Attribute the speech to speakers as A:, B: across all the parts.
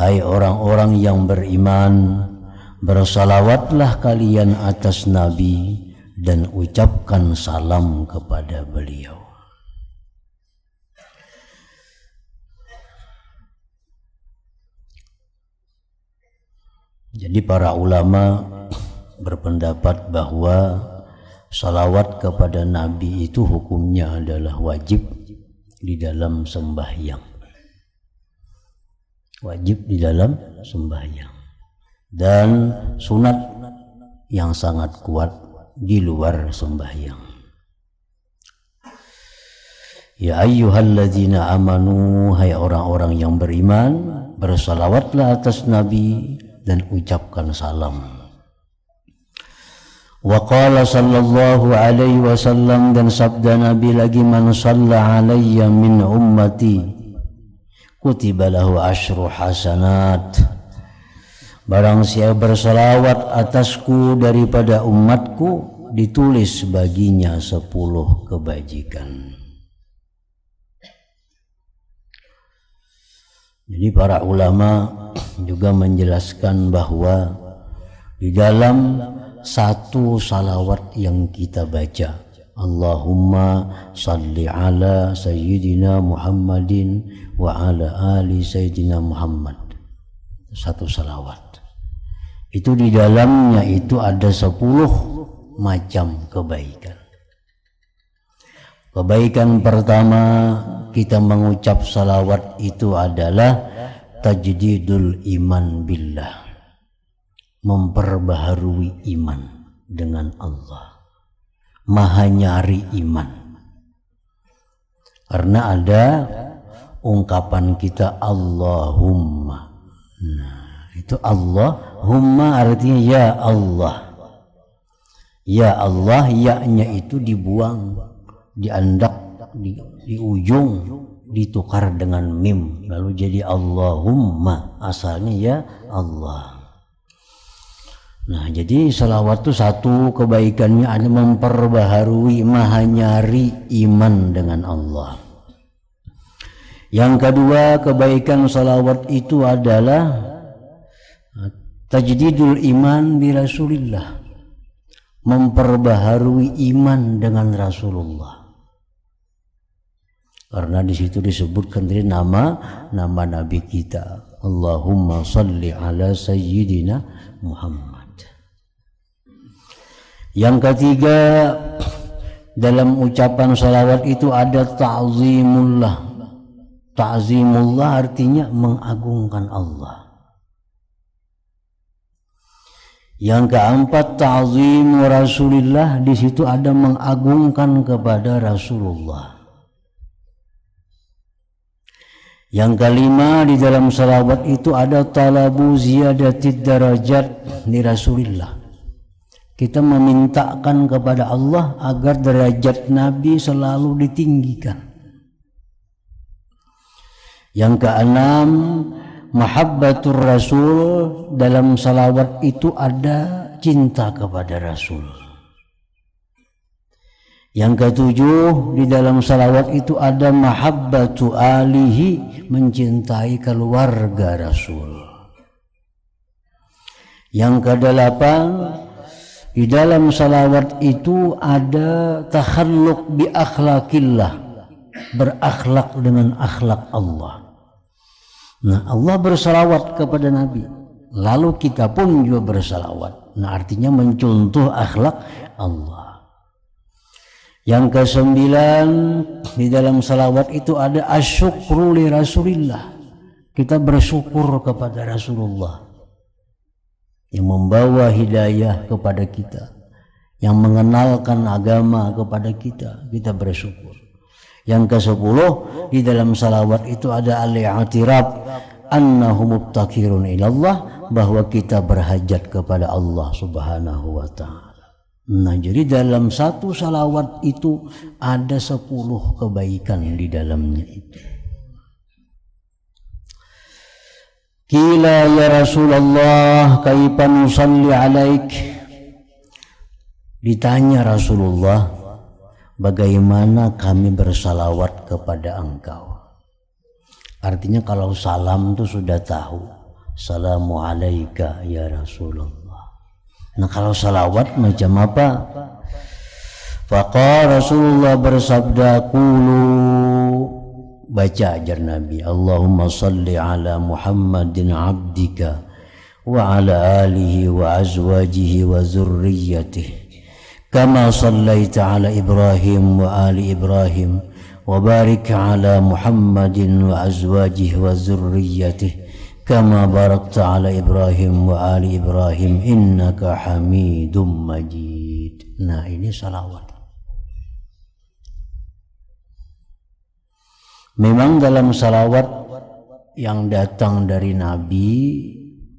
A: Hai orang-orang yang beriman, bersalawatlah kalian atas Nabi dan ucapkan salam kepada beliau. Jadi para ulama berpendapat bahwa salawat kepada Nabi itu hukumnya adalah wajib di dalam sembahyang. Wajib di dalam sembahyang. Dan sunat yang sangat kuat di luar sembahyang. Ya ayyuhalladzina amanu, hai orang-orang yang beriman, bersalawatlah atas Nabi dan ucapkan salam. Wa qala sallallahu alaihi wasallam, dan sabda Nabi lagi, man shalla alayya min ummati kutiba lahu asyru hasanat. Barang siapa bersalawat atasku daripada umatku, ditulis baginya 10 kebajikan. Jadi para ulama juga menjelaskan bahwa di dalam satu salawat yang kita baca, Allahumma salli ala sayyidina Muhammadin wa ala ali sayyidina Muhammad, satu salawat itu di dalamnya itu ada 10 macam kebaikan. Kebaikan pertama, kita mengucap salawat itu adalah tajdidul iman billah, memperbaharui iman dengan Allah, maha nyari iman. Karena ada ungkapan kita Allahumma. Nah, itu Allahumma artinya ya Allah. Ya Allah, ya-nya itu dibuang, diandak di ujung, ditukar dengan mim, lalu jadi Allahumma, asalnya ya Allah. Nah, jadi salawat itu satu kebaikannya ada memperbaharui, maha nyari iman dengan Allah. Yang kedua, kebaikan salawat itu adalah tajdidul iman bi Rasulillah, memperbaharui iman dengan Rasulullah. Karena di situ disebutkan dari nama Nabi kita, Allahumma salli ala sayyidina Muhammad. Yang ketiga, dalam ucapan salawat itu ada ta'zimullah. Ta'zimullah artinya mengagungkan Allah. Yang keempat, ta'zim Rasulillah, di situ ada mengagungkan kepada Rasulullah. Yang kelima, di dalam salawat itu ada talabu ziyadatid darajat li Rasulillah. Kita memintakan kepada Allah agar derajat Nabi selalu ditinggikan. Yang keenam, mahabbatur Rasul, dalam salawat itu ada cinta kepada Rasul. Yang ketujuh, di dalam salawat itu ada mahabbatu alihi, mencintai keluarga Rasul. Yang kedelapan, di dalam salawat itu ada takhalluq bi akhlaqillah, berakhlak dengan akhlak Allah. Nah, Allah bersalawat kepada Nabi, lalu kita pun juga bersalawat. Nah, artinya mencontoh akhlak Allah. Yang kesembilan, di dalam salawat itu ada asyukru li Rasulillah, kita bersyukur kepada Rasulullah yang membawa hidayah kepada kita, yang mengenalkan agama kepada kita, kita bersyukur. Yang ke-10, di dalam salawat itu ada al-i'tiraf annahu mubtakirun ilallah, bahwa kita berhajat kepada Allah Subhanahu wa ta'ala. Nah, jadi dalam satu salawat itu ada 10 kebaikan di dalamnya itu. Qila ya Rasulullah kaifa nusalli alaik, ditanya Rasulullah, bagaimana kami bersalawat kepada engkau. Artinya kalau salam itu sudah tahu, Salamu alaika ya Rasulullah. Nah kalau salawat macam apa? Faqala Rasulullah bersabda, qulu, baca ajar Nabi, Allahumma salli ala Muhammadin abdika wa ala alihi wa azwajihi wa zurriyyatihi kama sallaita ala Ibrahim wa ali Ibrahim wa barik ala Muhammadin wa azwajihi wa zurriyyatihi kama barakta ala Ibrahim wa ali Ibrahim innaka hamidum majid. Nah ini salawat. Memang dalam salawat yang datang dari Nabi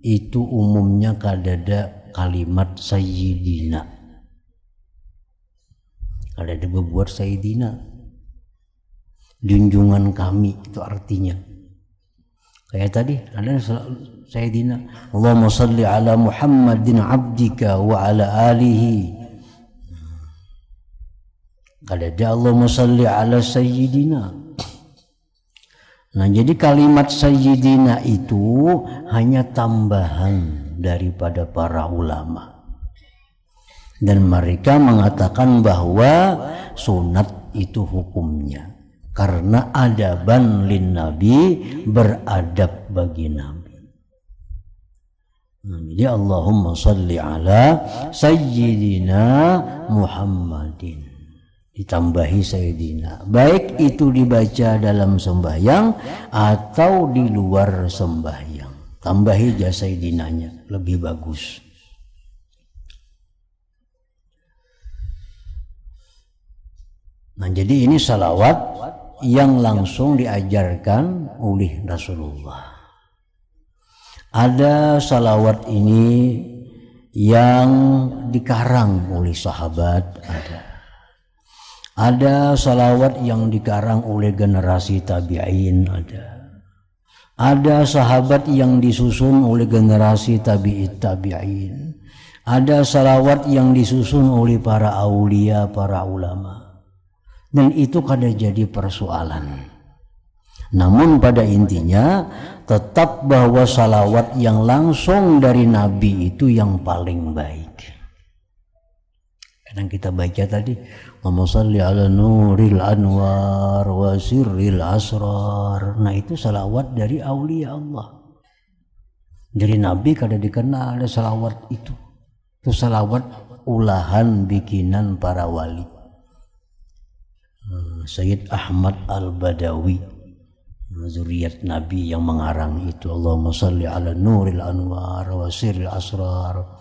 A: itu umumnya kadada kalimat sayyidina, kadada berbuat sayyidina, junjungan kami, itu artinya. Kayak tadi ada sayyidina, Allahumma salli ala Muhammadin abdika wa ala alihi. Kadada Allahumma salli ala sayyidina. Nah jadi kalimat sayyidina itu hanya tambahan daripada para ulama. Dan mereka mengatakan bahwa sunat itu hukumnya. Karena adaban lin nabi, beradab bagi nabi. Nah, jadi Allahumma salli ala sayyidina Muhammadin. Ditambahi sayyidina, baik itu dibaca dalam sembahyang atau di luar sembahyang, tambahi aja sayyidinanya, lebih bagus. Nah jadi ini salawat yang langsung diajarkan oleh Rasulullah. Ada salawat ini yang dikarang oleh sahabat, ada salawat yang dikarang oleh generasi tabi'in, ada sahabat yang disusun oleh generasi tabi'in, ada salawat yang disusun oleh para aulia, para ulama, dan itu kadang jadi persoalan. Namun pada intinya tetap bahwa salawat yang langsung dari Nabi itu yang paling baik. Kadang kita baca tadi, Allahumma salli ala nuril anwar wa sirril asrar. Nah itu salawat dari aulia Allah. Dari Nabi kada dikenal ada salawat itu. Itu salawat ulahan bikinan para wali. Sayyid Ahmad Al-Badawi, zuriat Nabi yang mengarang itu. Allahumma salli ala nuril anwar wa sirril asrar.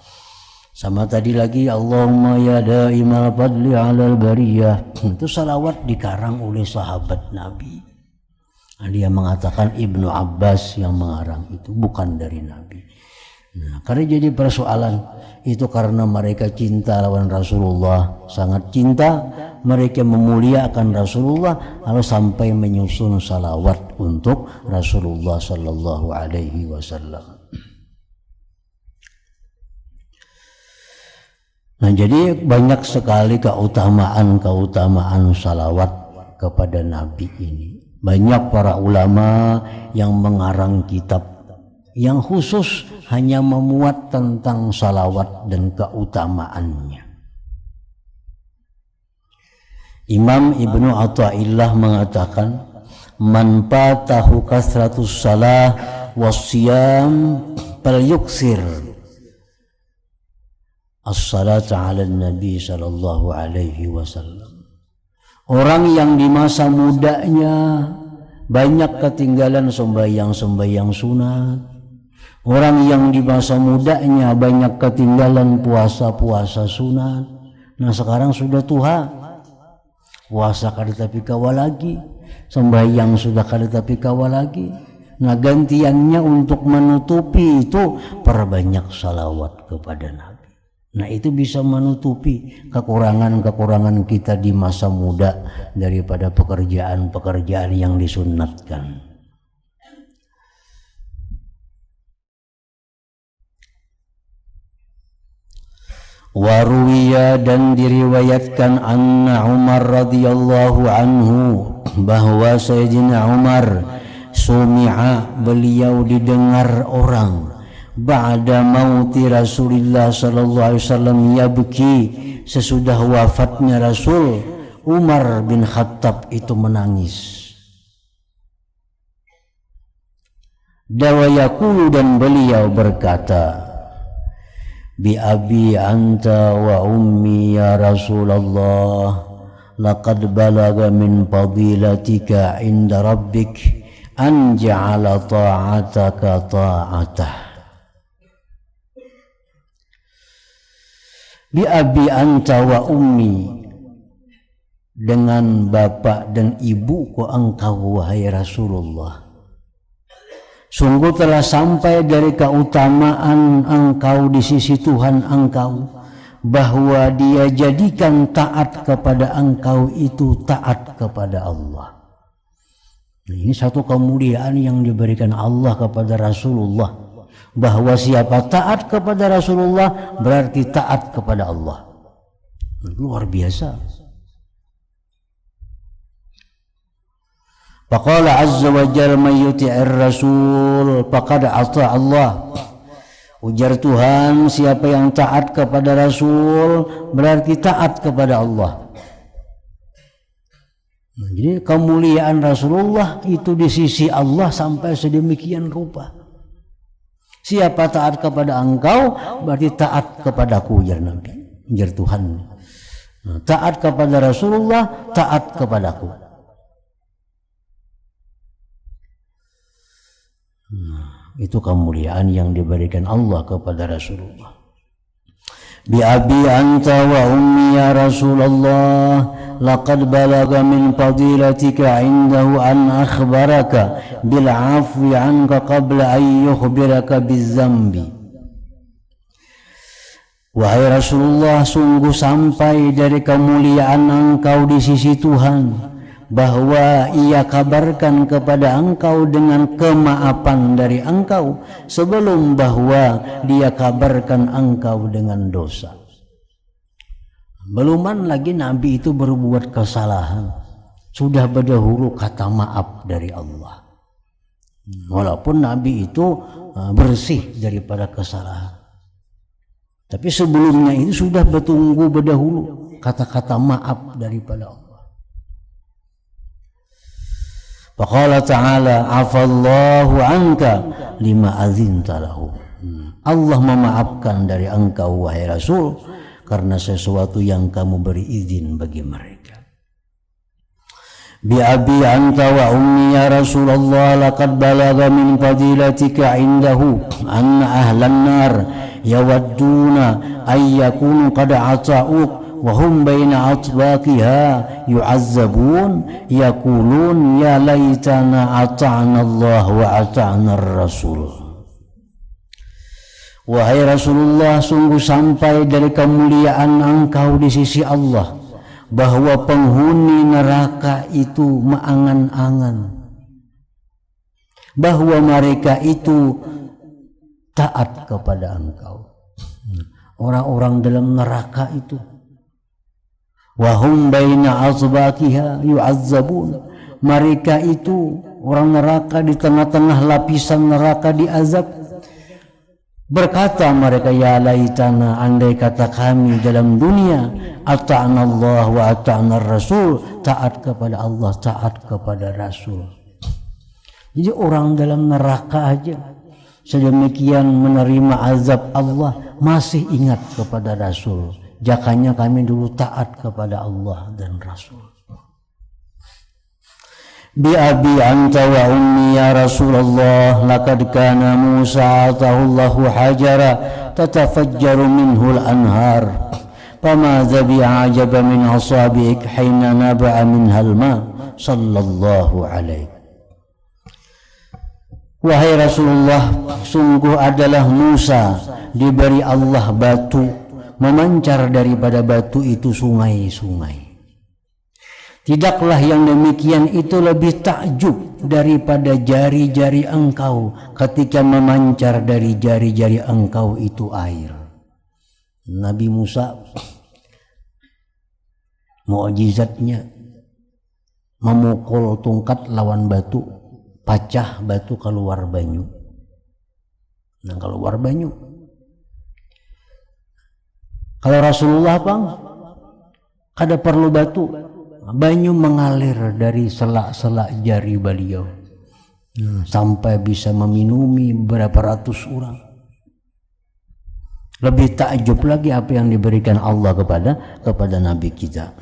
A: Sama tadi lagi Allahumma ya daimal fadli alal bariyah. Itu salawat dikarang oleh sahabat Nabi. Dia mengatakan Ibnu Abbas yang mengarang itu, bukan dari Nabi. Nah, karena jadi persoalan itu karena mereka cinta lawan Rasulullah, sangat cinta, mereka memuliakan Rasulullah, lalu sampai menyusun salawat untuk Rasulullah sallallahu alaihi wasallam. Nah jadi banyak sekali keutamaan salawat kepada Nabi ini. Banyak para ulama yang mengarang kitab yang khusus hanya memuat tentang salawat dan keutamaannya. Imam Ibnu Athaillah mengatakan, man fatahu kasratus salah wassiyam falyuksir as-salatu ala nabi sallallahu alaihi wasallam. Orang yang di masa mudanya banyak ketinggalan sembahyang sunat, orang yang di masa mudanya banyak ketinggalan puasa sunat, nah sekarang sudah tua, puasa kada tapi kawal lagi, sembahyang sudah kada tapi kawal lagi. Nah gantiannya untuk menutupi itu perbanyak salawat kepada Nabi. Nah itu bisa menutupi kekurangan-kekurangan kita di masa muda daripada pekerjaan-pekerjaan yang disunnatkan. Waruwiya, dan diriwayatkan anna Umar radhiyallahu anhu, bahwa Sayyidina Umar sumi'a beliau didengar orang ba'da mauti Rasulullah sallallahu alaihi wasallam yabki sesudah wafatnya Rasul. Umar bin Khattab itu menangis. Dawayakulu dan beliau berkata, bi abi anta wa ummi ya Rasulullah, laqad balaga min fadilatika inda rabbik an ja'ala ta'ataka ta'atah. Bi abi anta wa ummi, dengan bapak dan ibuku engkau wahai Rasulullah. Sungguh telah sampai dari keutamaan engkau di sisi Tuhan engkau, bahwa dia jadikan taat kepada engkau itu taat kepada Allah. Nah, ini satu kemuliaan yang diberikan Allah kepada Rasulullah, bahwa siapa taat kepada Rasulullah berarti taat kepada Allah. Luar biasa. Faqala azza wa jalla may yuti'ir rasul faqad ata Allah. Ujar Tuhan, siapa yang taat kepada Rasul berarti taat kepada Allah. Nah, jadi kemuliaan Rasulullah itu di sisi Allah sampai sedemikian rupa. Siapa taat kepada engkau berarti taat kepadaku, ujar Nabi, ujar Tuhan. Nah, taat kepada Rasulullah, taat kepadaku. Itu kemuliaan yang diberikan Allah kepada Rasulullah. Bi abi anta wa ummi ya Rasulullah, laqad balaga min fadilatika indahu an akhbaraka bil afwi anka qabla an yukhbiraka bizzambi. Wahai Rasulullah, sungguh sampai dari kemuliaan engkau di sisi Tuhan, bahwa ia kabarkan kepada engkau dengan kemaafan dari engkau sebelum bahwa dia kabarkan engkau dengan dosa. Beluman lagi Nabi itu berbuat kesalahan, sudah berdahulu kata maaf dari Allah. Walaupun Nabi itu bersih daripada kesalahan, tapi sebelumnya itu sudah bertunggu berdahulu kata-kata maaf daripada Allah. Faqala ta'ala afallahu anka lima azinta lahu. Allah memaafkan dari engkau wahai Rasul karena sesuatu yang kamu beri izin bagi mereka. Bi abi anta wa ummi ya Rasulullah, laqad balaga min fadilatika indahu anna ahlan nar yawadduna ay yakunu qad ata'uk wahum baina atbaqiha yu'azzabun yaqulun ya laitana ata'na Allah wa ata'na ar-rasul. Wahai Rasulullah, sungguh sampai dari kemuliaan engkau di sisi Allah, bahwa penghuni neraka itu mengangan-angan bahwa mereka itu taat kepada engkau. Orang-orang dalam neraka itu, wahum baina azbaqiha yu'azzabun, mereka itu orang neraka di tengah-tengah lapisan neraka diazab. Berkata mereka, ya laitana, andai kata kami dalam dunia ata'na Allah wa ata'na Rasul, taat kepada Allah, taat kepada Rasul. Jadi orang dalam neraka aja sedemikian menerima azab Allah masih ingat kepada Rasul. Jakanya kami dulu taat kepada Allah dan Rasul. Bi abi anta wa ummi ya Rasulullah, laqad kana Musa atahu Allahu hajara tatafajjaru minhu al-anhar fama zabi ajaba min asabi'ik hina naba'a minha al-ma sallallahu alaihi. Wahai Rasulullah, sungguh adalah Musa diberi Allah batu, memancar daripada batu itu sungai-sungai. Tidaklah yang demikian itu lebih takjub daripada jari-jari engkau ketika memancar dari jari-jari engkau itu air. Nabi Musa mukjizatnya memukul tongkat lawan batu, pacah batu keluar banyu. Nah, keluar banyu. Kalau Rasulullah bang, kada perlu batu, banyu mengalir dari selak-selak jari beliau sampai bisa meminumi berapa ratus orang. Lebih takjub lagi apa yang diberikan Allah kepada Nabi kita.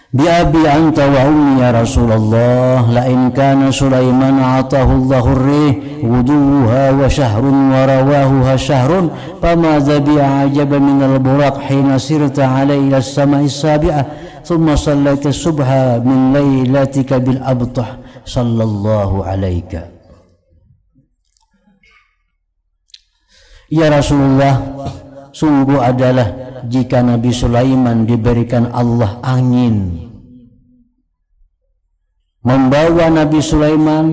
A: Bi abi anta wa ummi ya Rasulullah, la in kana Sulaiman atahu Allahu ar-rih wuduha wa shahrun wa rawahuha shahrun fama zabi ajaba min al-buraq hina sirta alayhi as-sama'i as-sabi'ah thumma sallaita subha min laylatika bil abtah sallallahu alayka. Ya Rasulullah, sungguh adalah jika Nabi Sulaiman diberikan Allah angin, membawa Nabi Sulaiman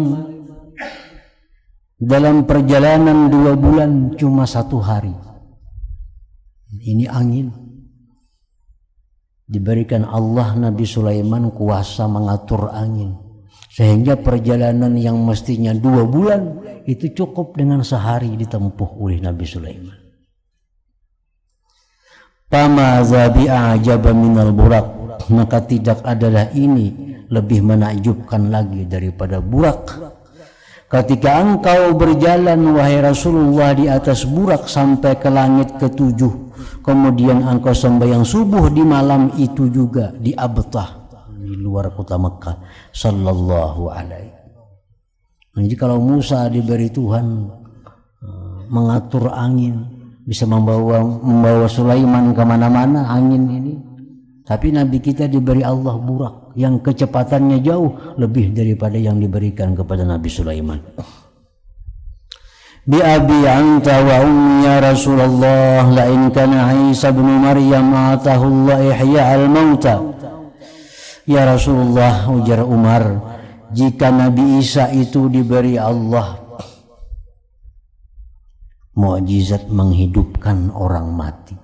A: dalam perjalanan 2 bulan cuma 1 hari. Ini angin. Diberikan Allah Nabi Sulaiman kuasa mengatur angin, sehingga perjalanan yang mestinya 2 bulan itu cukup dengan sehari ditempuh oleh Nabi Sulaiman. Fama zabi ajaba minal burak, maka tidak adalah ini lebih menakjubkan lagi daripada burak. Ketika engkau berjalan wahai Rasulullah di atas burak sampai ke langit ke-7, kemudian engkau sembahyang subuh di malam itu juga di Abtah, di luar kota Mekah, sallallahu alaihi. Jadi kalau Musa diberi Tuhan mengatur angin, bisa membawa Sulaiman kemana-mana angin ini, tapi Nabi kita diberi Allah burak yang kecepatannya jauh lebih daripada yang diberikan kepada Nabi Sulaiman. Bi abi anta wa ummi ya Rasulullah, la in kana Isa bin Maryam atahu Allah ihya al-mauta. Ya Rasulullah, ujar Umar, jika Nabi Isa itu diberi Allah mukjizat menghidupkan orang mati,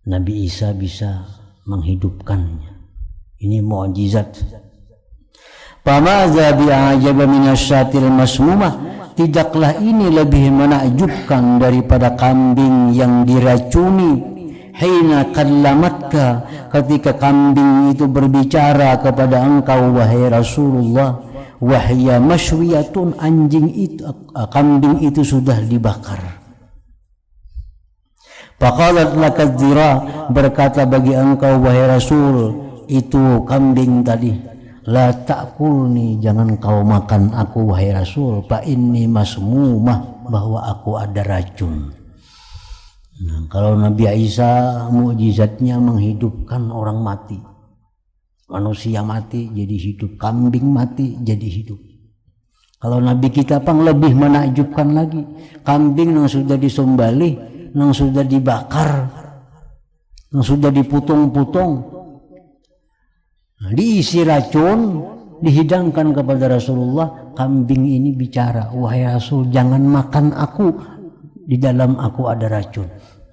A: Nabi Isa bisa menghidupkannya. Ini mukjizat. Famaza bi'ajaba minasyatil masmumah, tidaklah ini lebih menakjubkan daripada kambing yang diracuni. Hina kallamatka, ketika kambing itu berbicara kepada engkau wahai Rasulullah, wahya masywiyatun, kambing itu sudah dibakar. Faqalat lakadzira, berkata bagi engkau wahai Rasul itu kambing tadi, la ta'kulni, jangan kau makan aku wahai Rasul, fa inni masmumah, bahwa aku ada racun. Nah, kalau Nabi Isa mukjizatnya menghidupkan orang mati, manusia mati jadi hidup, kambing mati jadi hidup. Kalau Nabi kita pang lebih menakjubkan lagi, kambing yang sudah disembelih, yang sudah dibakar, yang sudah diputung-putung, diisi racun, dihidangkan kepada Rasulullah. Kambing ini bicara, wahai Rasul jangan makan aku, di dalam aku ada racun.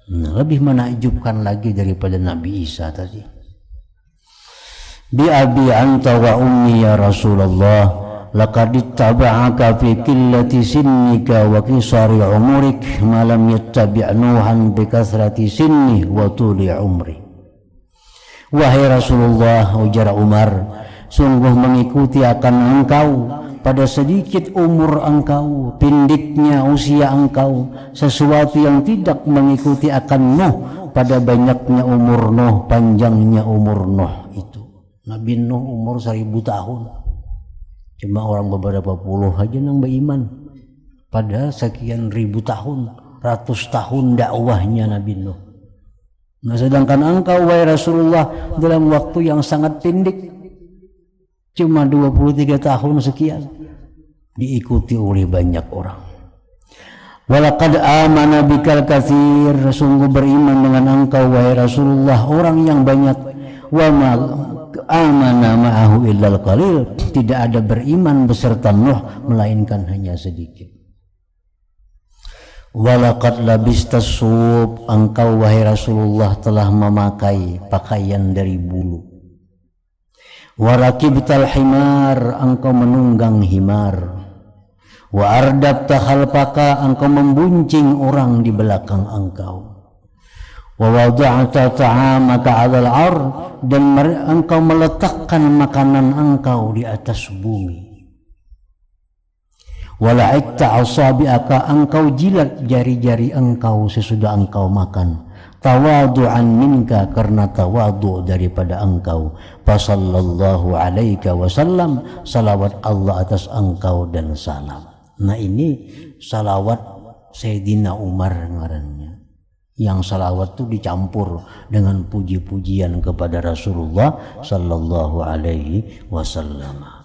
A: Nah, lebih menakjubkan lagi daripada Nabi Isa tadi. Bi abi anta wa ummi ya Rasulullah, laqad ittaba'aka fi qillati sinnika wa qisari umurik ma lam yattabi' nuhan bi kathrati sinni wa tuli umri. Wahai Rasulullah, ujar Umar, sungguh mengikuti akan engkau pada sedikit umur engkau, pendeknya usia engkau, sesuatu yang tidak mengikuti akan Nuh pada banyaknya umur Nuh, panjangnya umur Nuh itu. Nabi Nuh umur 1000 tahun, cuma orang beberapa puluh aja yang beriman pada sekian ribu tahun, ratus tahun dakwahnya Nabi Nuh. Nah, sedangkan engkau wahai Rasulullah dalam waktu yang sangat pendek, cuma 23 tahun sekian, diikuti oleh banyak orang. Walaqad amana bikal katsir, sungguh beriman dengan engkau wahai Rasulullah orang yang banyak. Wa ma amana ma'ahu illal qalil, tidak ada beriman beserta Nuh melainkan hanya sedikit. Walaqad labistas sub, engkau wahai Rasulullah telah memakai pakaian dari bulu. Warakibtal himar, engkau menunggang himar. Wa ardabta khalfaka, engkau membuncing orang di belakang engkau. Wa wada'ta ta'amaka 'alal 'ard, dan engkau meletakkan makanan engkau di atas bumi. Wa la'ikta asabi'aka, engkau jilat jari-jari engkau sesudah engkau makan. Tawadu'an minka, karena tawadu' daripada engkau. Fasallallahu alaika wasallam, salawat Allah atas engkau dan salam. Nah ini salawat Sayyidina Umar ngarannya. Yang salawat itu dicampur dengan puji-pujian kepada Rasulullah sallallahu alaihi wasallam.